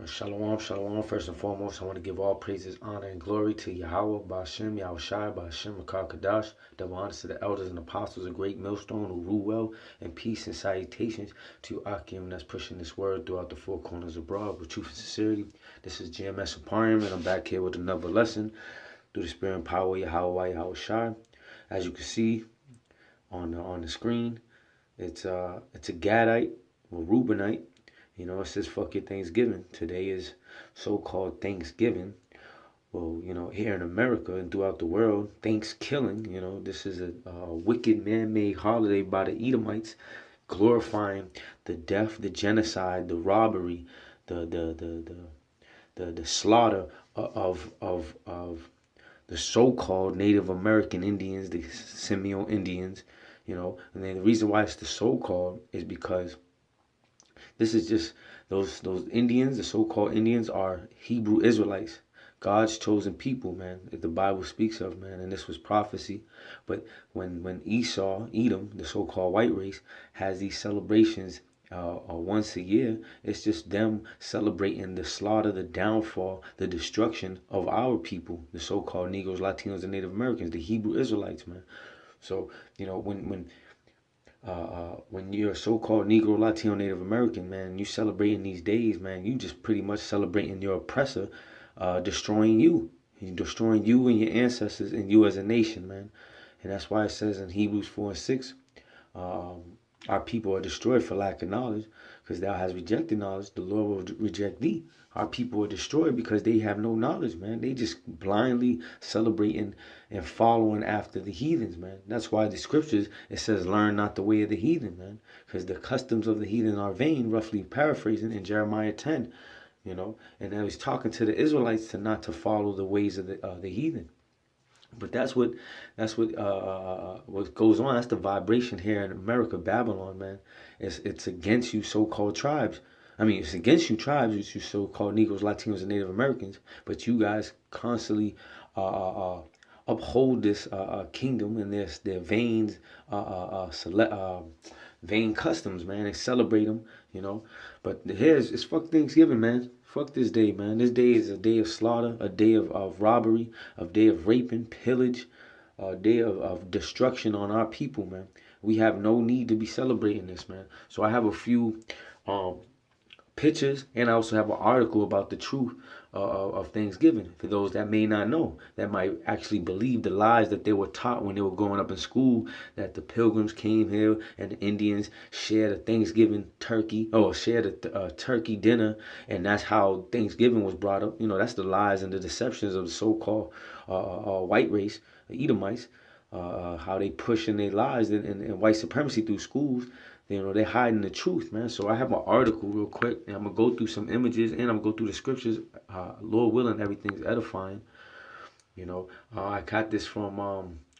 Shalom, shalom. First and foremost, I want to give all praises, honor, and glory to Yahweh, Ba'ashem, Yahushai, Ba'ashem, Makar Kadash. Double honors to the elders and apostles, a great millstone who rule well, and peace and salutations to Akim that's pushing this word throughout the four corners abroad with truth and sincerity. This is GMS Aparium, and I'm back here with another lesson through the spirit and power of Yahweh, Yahushai. As you can see on the screen, it's a Gadite or Reubenite. You know, it says fuck your Thanksgiving. Today is so-called Thanksgiving. Well, you know, here in America and throughout the world, Thanksgiving, you know, this is a wicked man-made holiday by the Edomites, glorifying the death, the genocide, the robbery, the slaughter of the so-called Native American Indians, the Seminole Indians, you know. And then the reason why it's the so-called is because this is just those Indians, the so-called Indians, are Hebrew Israelites, God's chosen people, man, that the Bible speaks of, man, and this was prophecy. But when Esau, Edom, the so-called white race, has these celebrations once a year, it's just them celebrating the slaughter, the downfall, the destruction of our people, the so-called Negroes, Latinos, and Native Americans, the Hebrew Israelites, man. So, you know, when you're a so-called Negro, Latino, Native American, man, you celebrating these days, man, you just pretty much celebrating your oppressor, destroying you. He's destroying you and your ancestors and you as a nation, man. And that's why it says in Hebrews 4 and 6, our people are destroyed for lack of knowledge, because thou hast rejected knowledge, the Lord will reject thee. Our people are destroyed because they have no knowledge, man. They just blindly celebrating and following after the heathens, man. That's why the scriptures, it says, learn not the way of the heathen, man. Because the customs of the heathen are vain, roughly paraphrasing in Jeremiah 10, you know. And now he's talking to the Israelites to not to follow the ways of the heathen. But that's what goes on. That's the vibration here in America, Babylon, man. It's against you so-called tribes. I mean, it's against you tribes, which you so-called Negroes, Latinos, and Native Americans. But you guys constantly uphold this kingdom and their vain customs, man. They celebrate them, you know. But here's it's fuck Thanksgiving, man. Fuck this day, man. This day is a day of slaughter, a day of robbery, a day of raping, pillage, a day of destruction on our people, man. We have no need to be celebrating this, man. So I have a few pictures, and I also have an article about the truth of Thanksgiving for those that may not know, that might actually believe the lies that they were taught when they were growing up in school, that the pilgrims came here and the Indians shared a Thanksgiving turkey, or shared a turkey dinner, and that's how Thanksgiving was brought up. You know, that's the lies and the deceptions of the so-called white race, the Edomites, how they pushing their lies and white supremacy through schools. You know, they're hiding the truth, man. So I have an article real quick, and I'm going to go through some images, and I'm going to go through the scriptures. Lord willing, everything's edifying. You know, I got this from,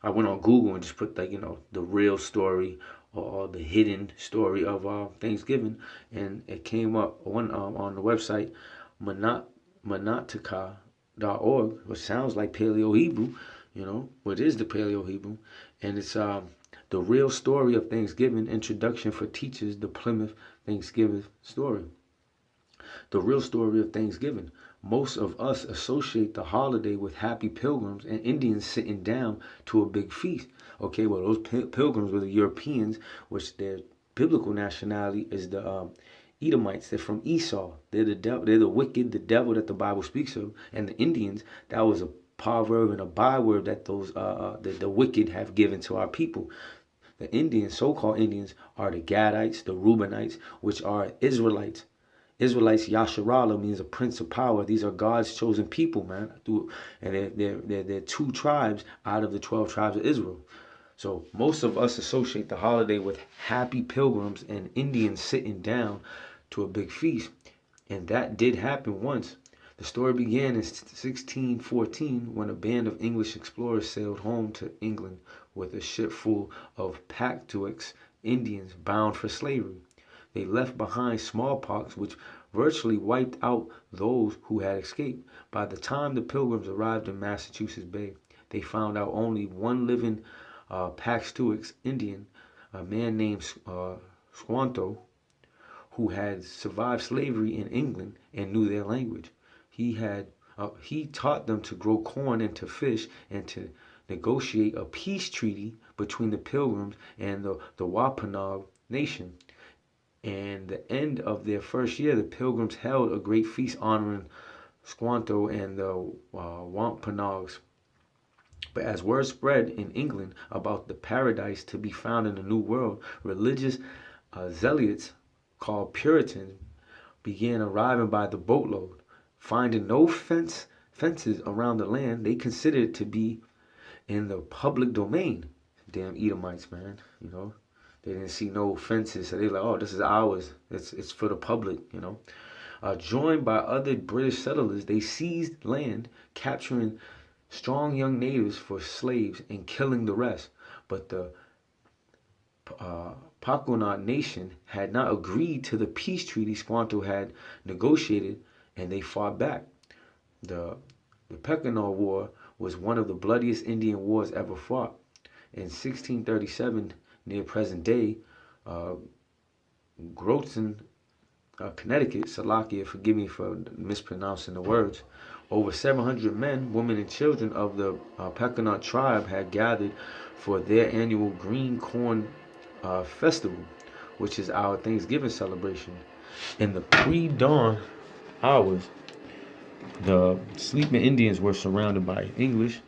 I went on Google and just put, like, you know, the real story or the hidden story of Thanksgiving. And it came up on the website, Manatica.org, which sounds like Paleo-Hebrew, you know, what is the Paleo-Hebrew. And it's the real story of Thanksgiving, introduction for teachers, the Plymouth Thanksgiving story. The real story of Thanksgiving. Most of us associate the holiday with happy pilgrims and Indians sitting down to a big feast. Okay, well, those pilgrims were the Europeans, which their biblical nationality is the Edomites. They're from Esau. They're the devil. They're the wicked, the devil that the Bible speaks of. And the Indians, that was a proverb and a byword that those the wicked have given to our people. The Indians, so-called Indians, are the Gadites, the Reubenites, which are Israelites. Israelites, Yasharala means a prince of power. These are God's chosen people, man. And they're two tribes out of the 12 tribes of Israel. So most of us associate the holiday with happy pilgrims and Indians sitting down to a big feast. And that did happen once. The story began in 1614 when a band of English explorers sailed home to England with a ship full of Patuxet Indians bound for slavery. They left behind smallpox, which virtually wiped out those who had escaped. By the time the pilgrims arrived in Massachusetts Bay, they found out only one living Patuxet Indian, a man named Squanto, who had survived slavery in England and knew their language. He taught them to grow corn and to fish and to negotiate a peace treaty between the Pilgrims and the Wampanoag nation. And the end of their first year, the Pilgrims held a great feast honoring Squanto and the Wampanoags. But as word spread in England about the paradise to be found in the New World, religious zealots called Puritans began arriving by the boatload. Finding no fences around the land, they considered it to be in the public domain. Damn Edomites, man. They didn't see no fences, so they like, oh, this is ours. It's for the public. Joined by other British settlers, they seized land, capturing strong young natives for slaves and killing the rest. But the Pakunat nation had not agreed to the peace treaty Squanto had negotiated, and they fought back. The Pakunat War was one of the bloodiest Indian wars ever fought. In 1637, near present day, Groton, Connecticut, Salakia, forgive me for mispronouncing the words, over 700 men, women, and children of the Pakunat tribe had gathered for their annual Green Corn Festival, which is our Thanksgiving celebration. In the pre-dawn hours, the sleeping Indians were surrounded by English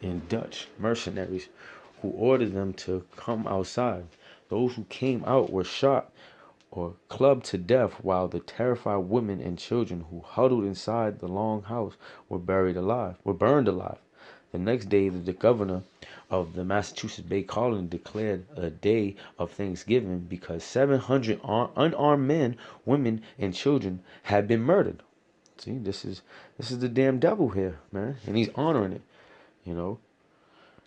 and Dutch mercenaries who ordered them to come outside. Those who came out were shot or clubbed to death, while the terrified women and children who huddled inside the long house were burned alive. The next day, the governor of the Massachusetts Bay Colony declared a day of Thanksgiving because 700 unarmed men, women, and children had been murdered. See, this is the damn devil here, man, and he's honoring it.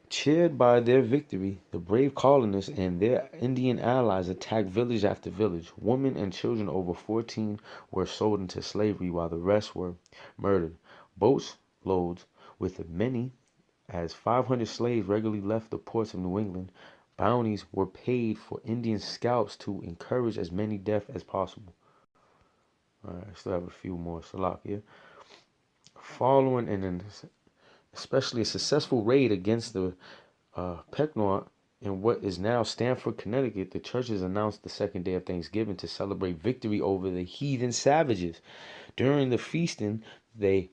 Cheered by their victory, the brave colonists and their Indian allies attacked village after village. Women and children over 14 were sold into slavery, while the rest were murdered. Boats loads with many as 500 slaves regularly left the ports of New England. Bounties were paid for Indian scalps to encourage as many deaths as possible. All right, I still have a few more. Salakia. Following an especially a successful raid against the Pequot in what is now Stamford, Connecticut, the churches announced the second day of Thanksgiving to celebrate victory over the heathen savages. During the feasting, the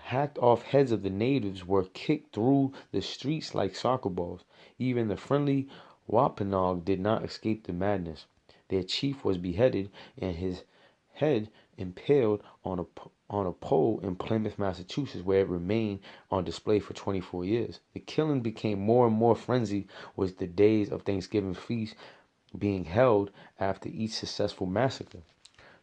hacked off heads of the natives were kicked through the streets like soccer balls. Even the friendly Wampanoag did not escape the madness. Their chief was beheaded and his head impaled on a pole in Plymouth, Massachusetts, where it remained on display for 24 years. The killing became more and more frenzied with the days of Thanksgiving feast being held after each successful massacre.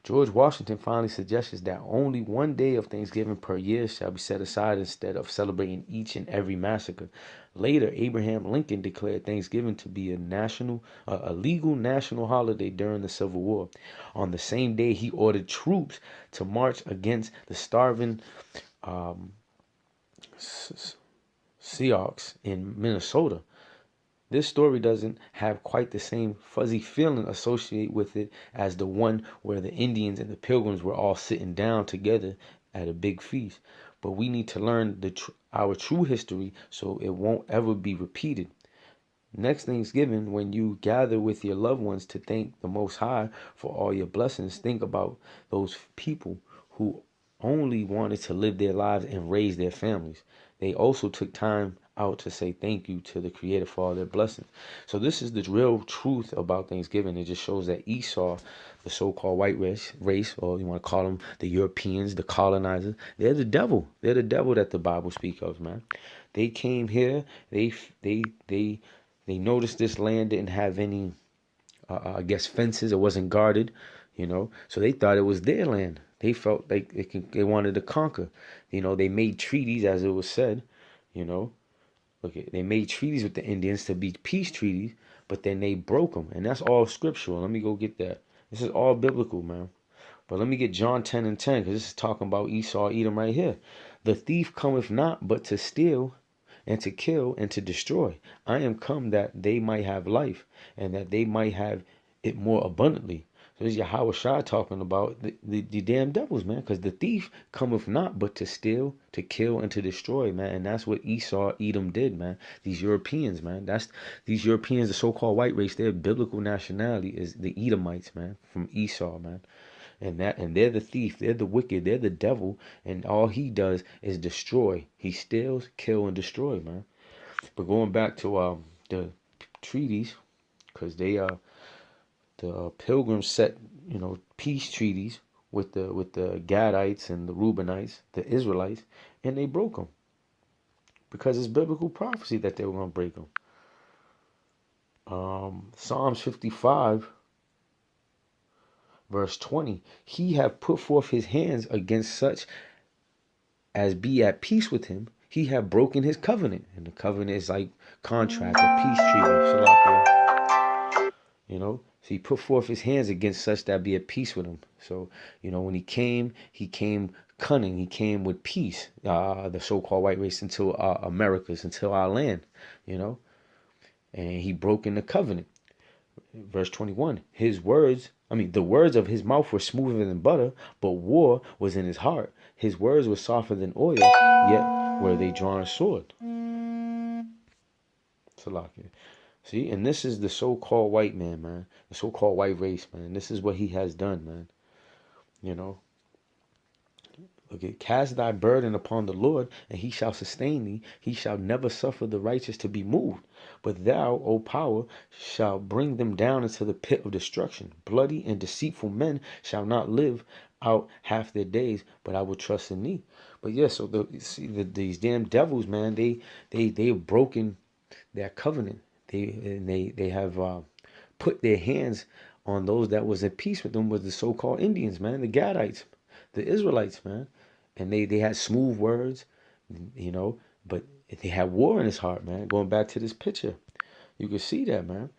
George Washington finally suggests that only one day of Thanksgiving per year shall be set aside instead of celebrating each and every massacre. Later, Abraham Lincoln declared Thanksgiving to be a legal national holiday during the Civil War. On the same day, he ordered troops to march against the starving Sioux in Minnesota. This story doesn't have quite the same fuzzy feeling associated with it as the one where the Indians and the Pilgrims were all sitting down together at a big feast. But we need to learn our true history so it won't ever be repeated. Next Thanksgiving, when you gather with your loved ones to thank the Most High for all your blessings, think about those people who only wanted to live their lives and raise their families. They also took time out to say thank you to the Creator for all their blessings. So this is the real truth about Thanksgiving. It just shows that Esau, the so-called white race, or you want to call them the Europeans, the colonizers, they're the devil. They're the devil that the Bible speaks of, man. They came here. They noticed this land didn't have any, fences. It wasn't guarded, So they thought it was their land. They felt like they wanted to conquer. They made treaties, as it was said, they made treaties with the Indians to be peace treaties, but then they broke them. And that's all scriptural. Let me go get that. This is all biblical, man. But let me get John 10 and 10, because this is talking about Esau, Edom right here. The thief cometh not but to steal and to kill and to destroy. I am come that they might have life, and that they might have it more abundantly. So this is Yahweh Shai talking about the damn devils, man. Because the thief cometh not but to steal, to kill, and to destroy, man. And that's what Esau, Edom did, man. These Europeans, man. These Europeans, the so-called white race, their biblical nationality is the Edomites, man, from Esau, man. And they're the thief, they're the wicked, they're the devil, and all he does is destroy. He steals, kill, and destroy, man. But going back to the treaties, because the pilgrims set, peace treaties with the Gadites and the Reubenites, the Israelites, and they broke them because it's biblical prophecy that they were going to break them. Psalms 55. Verse 20, he have put forth his hands against such as be at peace with him. He have broken his covenant. And the covenant is like contract or peace treaty. So he put forth his hands against such that be at peace with him. So, when he came cunning. He came with peace, the so-called white race, into our Americas, into our land, and he broke in the covenant. Verse 21, the words of his mouth were smoother than butter, but war was in his heart. His words were softer than oil, yet were they drawn a sword. Salakia. See, and this is the so-called white man, man. The so-called white race, man. This is what he has done, man. Okay, cast thy burden upon the Lord, and he shall sustain thee. He shall never suffer the righteous to be moved. But thou, O power, shall bring them down into the pit of destruction. Bloody and deceitful men shall not live out half their days, but I will trust in thee. But yeah, so these damn devils, man, they have broken their covenant. They have put their hands on those that was at peace with them, was the so-called Indians, man, the Gadites, the Israelites, man. And they had smooth words, but they had war in his heart, man. Going back to this picture, you can see that, man.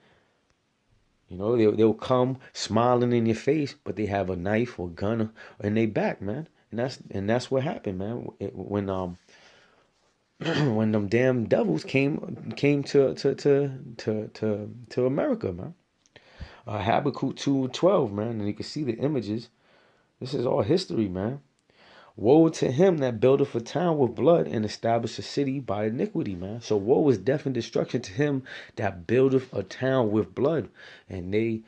They'll come smiling in your face, but they have a knife or gun in their back, man. And that's what happened, man. When when them damn devils came to America, man. Habakkuk 2:12, man, and you can see the images. This is all history, man. Woe to him that buildeth a town with blood and establish a city by iniquity, man. So woe is death and destruction to him that buildeth a town with blood. And they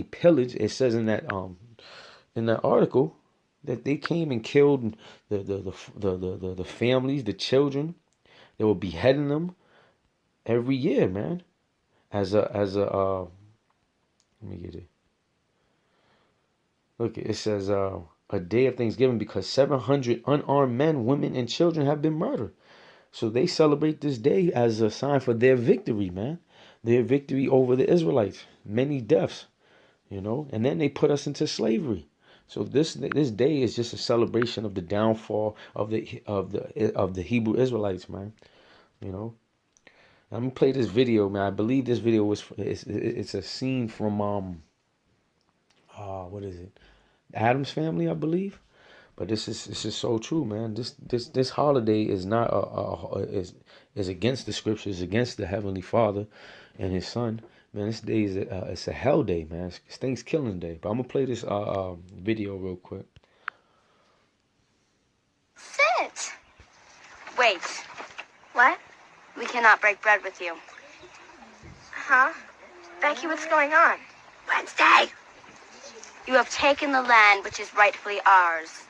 pillaged. It says in that article that they came and killed the families, the children. They were beheading them every year, man. Let me get it. Look, it says a day of Thanksgiving because 700 unarmed men, women, and children have been murdered. So they celebrate this day as a sign for their victory, man. Their victory over the Israelites. Many deaths, and then they put us into slavery. So this day is just a celebration of the downfall of the Hebrew Israelites, man. I'm gonna play this video, man. I believe this video it's a scene from what is it? Adam's Family, I believe. But this is so true, man. This holiday is not is against the scriptures, against the Heavenly Father and His Son. Man, this day is it's a hell day, man. It's Thanksgiving Day. But I'm gonna play this video real quick. Sit. Wait. What? We cannot break bread with you. Huh? Becky, what's going on? Wednesday. You have taken the land which is rightfully ours.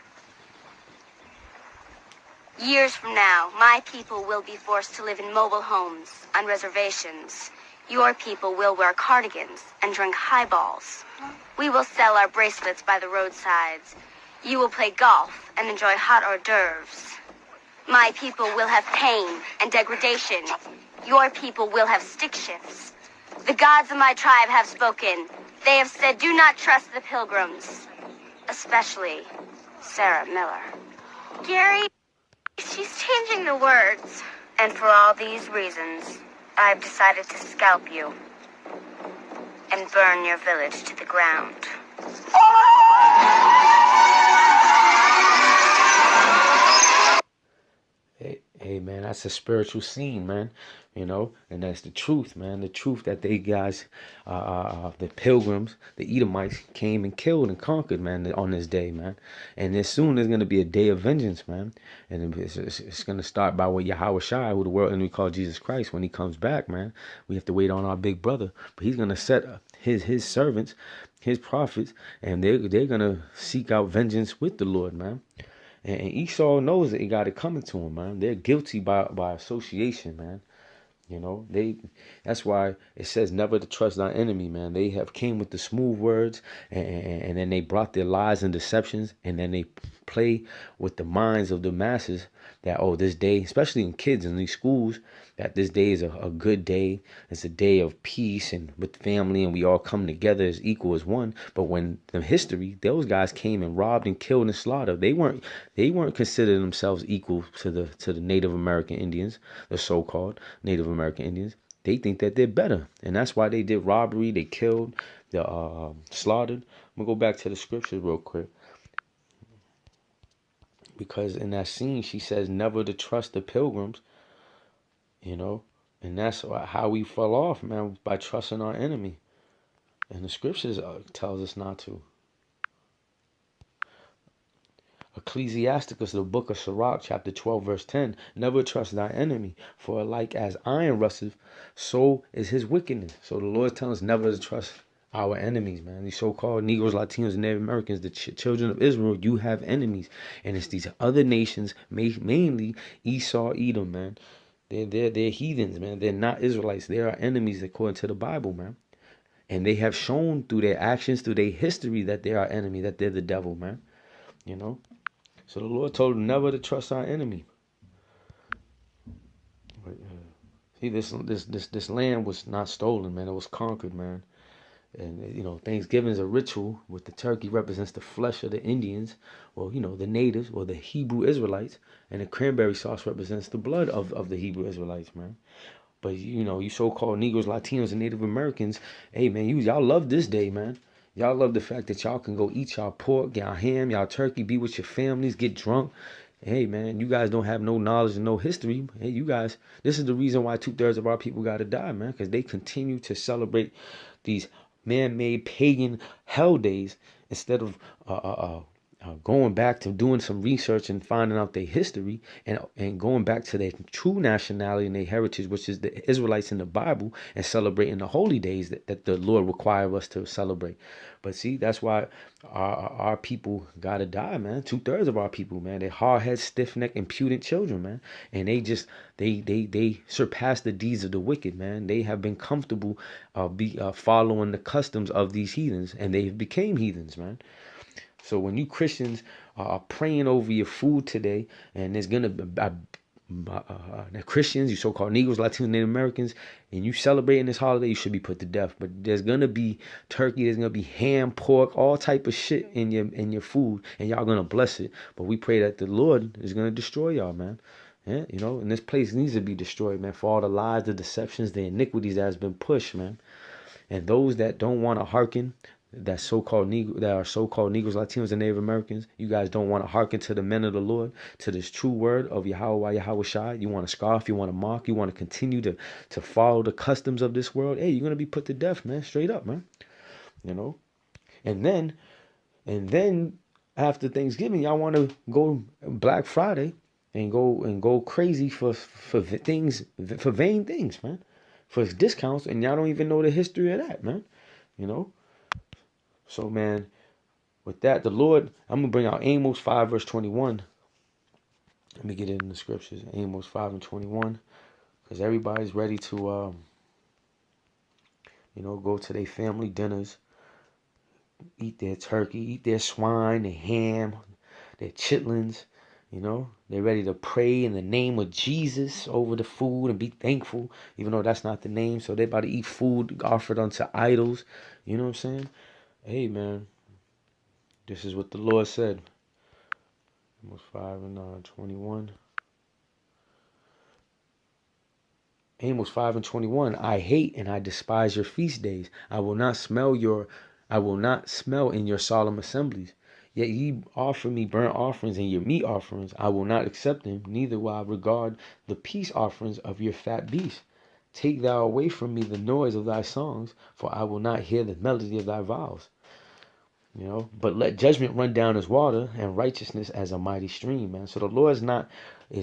Years from now, my people will be forced to live in mobile homes, on reservations. Your people will wear cardigans and drink highballs. We will sell our bracelets by the roadsides. You will play golf and enjoy hot hors d'oeuvres. My people will have pain and degradation. Your people will have stick shifts. The gods of my tribe have spoken. They have said, do not trust the pilgrims, especially Sarah Miller. Gary, she's changing the words. And for all these reasons, I've decided to scalp you and burn your village to the ground. Hey man, that's a spiritual scene, man. You know, and that's the truth, man. The truth that they guys, the pilgrims, the Edomites came and killed and conquered, man, on this day, man. And as soon there's gonna be a day of vengeance, man. And it's gonna start by what Yahweh Shai, who the world and we call Jesus Christ, when he comes back, man. We have to wait on our big brother, but he's gonna set his servants, his prophets, and they're gonna seek out vengeance with the Lord, man. And Esau knows that he got it coming to him, man. They're guilty by association, man. You know, that's why it says never to trust thy enemy, man. They have came with the smooth words, and then they brought their lies and deceptions, and then they play with the minds of the masses that, oh, this day, especially in kids in these schools, that this day is a good day. It's a day of peace and with family, and we all come together as equal as one. But when the history, those guys came and robbed and killed and slaughtered. They weren't considering themselves equal to the Native American Indians, the so-called Native American Indians. They think that they're better, and that's why they did robbery. They killed, the slaughtered. I'm gonna go back to the scriptures real quick, because in that scene she says never to trust the pilgrims, you know, and that's how we fell off, man, by trusting our enemy. And the scriptures tells us not to. Ecclesiasticus, the book of Sirach, chapter 12, verse 10, never trust thy enemy, for alike as iron rusteth, so is his wickedness. So the Lord tells us never to trust our enemies, man. These so-called Negroes, Latinos, and Native Americans, the children of Israel, you have enemies. And it's these other nations, mainly Esau, Edom, man. They're heathens, man. They're not Israelites. They are enemies according to the Bible, man. And they have shown through their actions, through their history, that they are enemy, that they're the devil, man. You know? So the Lord told him never to trust our enemy. But, see, this land was not stolen, man. It was conquered, man. And, you know, Thanksgiving is a ritual with the turkey represents the flesh of the Indians, or, you know, the natives, or the Hebrew Israelites. And the cranberry sauce represents the blood of the Hebrew Israelites, man. But, you know, you so-called Negroes, Latinos, and Native Americans, hey, man, y'all love this day, man. Y'all love the fact that y'all can go eat y'all pork, y'all ham, y'all turkey, be with your families, get drunk. Hey, man, you guys don't have no knowledge and no history. Hey, you guys, this is the reason why 2/3 of our people got to die, man, because they continue to celebrate these man-made pagan hell days instead of going back to doing some research and finding out their history, and going back to their true nationality and their heritage, which is the Israelites in the Bible, and celebrating the holy days that the Lord requires us to celebrate. But see, that's why our people gotta die, man. 2/3 of our people, man, they're hard-headed, stiff-necked, impudent children, man. And they surpass the deeds of the wicked, man. They have been comfortable following the customs of these heathens, and they became heathens, man. So when you Christians are praying over your food today, and there's gonna be the Christians, you so-called Negroes, Latinos, Native Americans, and you celebrating this holiday, you should be put to death. But there's gonna be turkey, there's gonna be ham, pork, all type of shit in your food, and y'all gonna bless it. But we pray that the Lord is gonna destroy y'all, man. Yeah, you know, and this place needs to be destroyed, man, for all the lies, the deceptions, the iniquities that has been pushed, man. And those that don't want to hearken, that are so-called Negroes, Latinos, and Native Americans, you guys don't want to hearken to the men of the Lord, to this true word of Yahweh Shai. You want to scoff, you want to mock, you want to continue to follow the customs of this world. Hey, you're gonna be put to death, man. Straight up, man. You know. And then after Thanksgiving, y'all want to go Black Friday and go crazy for things, for vain things, man, for discounts, and y'all don't even know the history of that, man. You know. So, man, with that, the Lord, I'm going to bring out Amos 5, verse 21. Let me get it in the scriptures. Amos 5 and 21. Because everybody's ready to, go to their family dinners, eat their turkey, eat their swine, their ham, their chitlins. You know, they're ready to pray in the name of Jesus over the food and be thankful, even though that's not the name. So they're about to eat food offered unto idols. You know what I'm saying? Hey, man, this is what the Lord said. Amos 5 and 21. Amos 5 and 21. I hate and I despise your feast days. I will not smell in your solemn assemblies. Yet ye offer me burnt offerings and your meat offerings. I will not accept them, neither will I regard the peace offerings of your fat beasts. Take thou away from me the noise of thy songs, for I will not hear the melody of thy vows. But let judgment run down as water and righteousness as a mighty stream, man. So the Lord is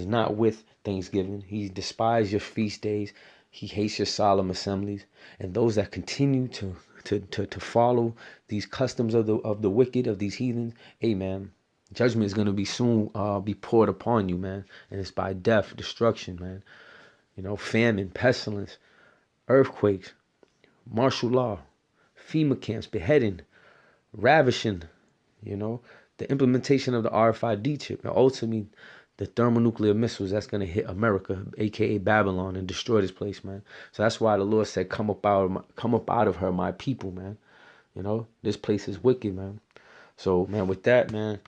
not with Thanksgiving. He despises your feast days. He hates your solemn assemblies. And those that continue to follow these customs of the wicked, of these heathens, hey man, judgment is gonna be soon be poured upon you, man. And it's by death, destruction, man. Famine, pestilence, earthquakes, martial law, FEMA camps, beheading, ravishing, the implementation of the RFID chip, and ultimately the thermonuclear missiles that's going to hit America, aka Babylon, and destroy this place, man. So that's why the Lord said, come up out of her, my people, man. This place is wicked, man. So, man, with that, man,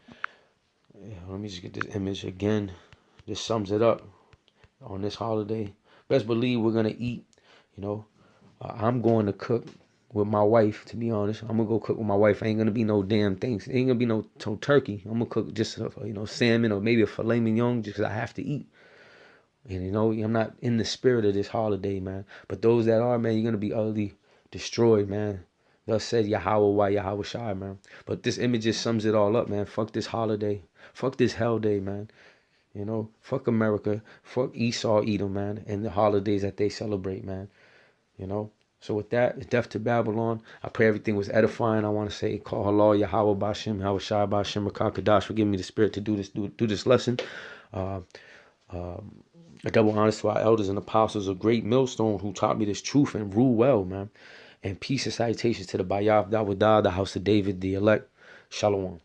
let me just get this image again. This sums it up on this holiday. Best believe we're going to eat, I'm going to cook with my wife, to be honest. I'm gonna go cook with my wife. Ain't gonna be no damn things. Ain't gonna be no turkey. I'm gonna cook just salmon or maybe a filet mignon just 'cause I have to eat. And I'm not in the spirit of this holiday, man. But those that are, man, you're gonna be utterly destroyed, man. Thus said Yahweh, why Yahweh Shai, man. But this image just sums it all up, man. Fuck this holiday. Fuck this hell day, man. Fuck America. Fuck Esau, Edom, man. And the holidays that they celebrate, man. So with that, it's death to Babylon. I pray everything was edifying. I want to say, call halal Yahweh Bashem, Yahweh Shai Bashem, Rakah Kadash, for giving me the spirit to do this lesson. A double honors to our elders and apostles, a great millstone who taught me this truth and rule well, man. And peace and salutations to the Bayav Dawadah, the house of David, the elect. Shalom.